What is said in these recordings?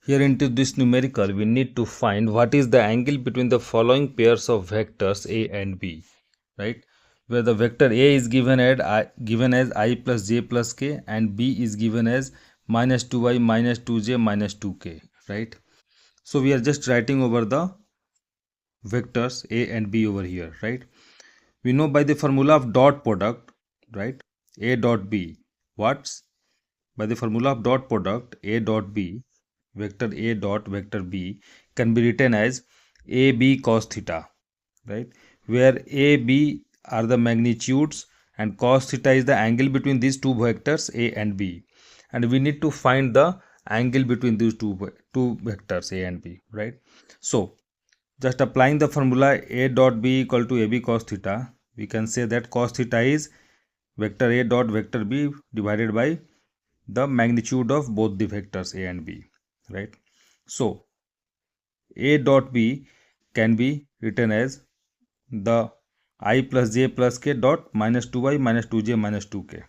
Here into this numerical, we need to find what is the angle between the following pairs of vectors a and b, right? Where the vector a is given as I plus j plus k and b is given as minus 2i minus 2j minus 2k, right? So we are just writing over the vectors a and b over here, right? We know by the formula of dot product, right? A dot b. What's by the formula of dot product a dot b, vector a dot vector b can be written as ab cos theta, right? Where a b are the magnitudes and cos theta is the angle between these two vectors a and b, and we need to find the angle between these two vectors a and b, right? So just applying the formula a dot b equal to ab cos theta, we can say that cos theta is vector a dot vector b divided by the magnitude of both the vectors a and b, right? So a dot b can be written as the I plus j plus k dot minus 2i minus 2j minus 2k.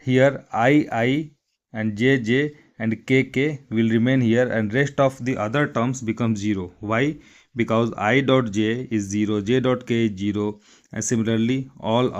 Here I and j and k will remain here, and rest of the other terms become 0. Why? Because I dot j is 0, j dot k is 0, and similarly all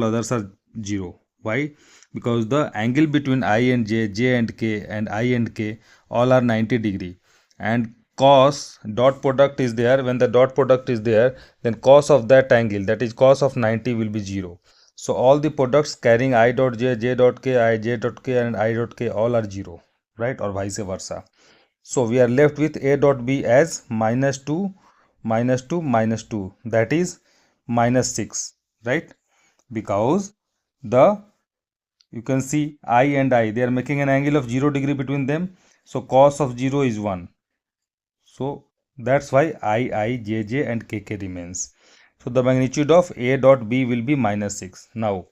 others are 0. Why? Because the angle between I and j and k, and I and k all are 90 degree, and cos dot product is there. When the dot product is there, then cos of that angle, that is cos of 90, will be 0. So all the products carrying I dot j, j dot k, I j dot k and I dot k all are 0, right? Or vice versa. So we are left with a dot b as minus 2 minus 2 minus 2, that is minus 6, right? Because you can see I and I, they are making an angle of 0 degree between them. So cos of 0 is 1. So that's why I, j and k remains. So the magnitude of a dot b will be minus 6. Now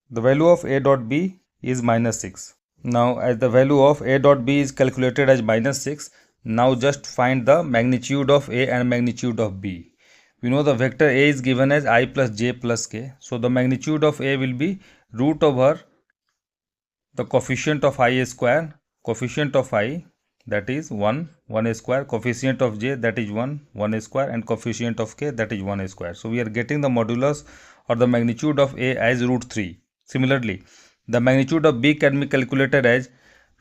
the value of a dot b is minus 6. Now as the value of a dot b is calculated as minus 6, now just find the magnitude of a and magnitude of b. We know the vector a is given as I plus j plus k. So the magnitude of a will be root over the coefficient of I square, coefficient of I, that is 1 square, coefficient of j, that is 1 square, and coefficient of k, that is 1 square. So we are getting the modulus or the magnitude of a as root 3. Similarly, the magnitude of b can be calculated as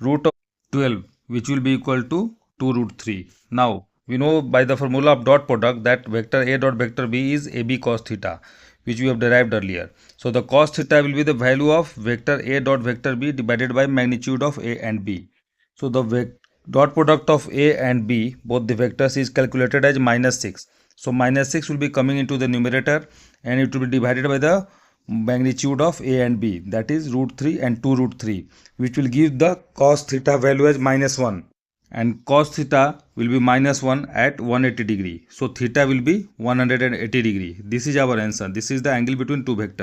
root of 12, which will be equal to 2 root 3. Now we know by the formula of dot product that vector a dot vector b is ab cos theta, which we have derived earlier. So the cos theta will be the value of vector a dot vector b divided by magnitude of a and b. So the dot product of a and b, both the vectors, is calculated as minus 6. So minus 6 will be coming into the numerator, and it will be divided by the magnitude of a and b, that is root 3 and 2 root 3, which will give the cos theta value as minus 1. And cos theta will be minus 1 at 180 degree. So theta will be 180 degree. This is our answer. This is the angle between two vectors.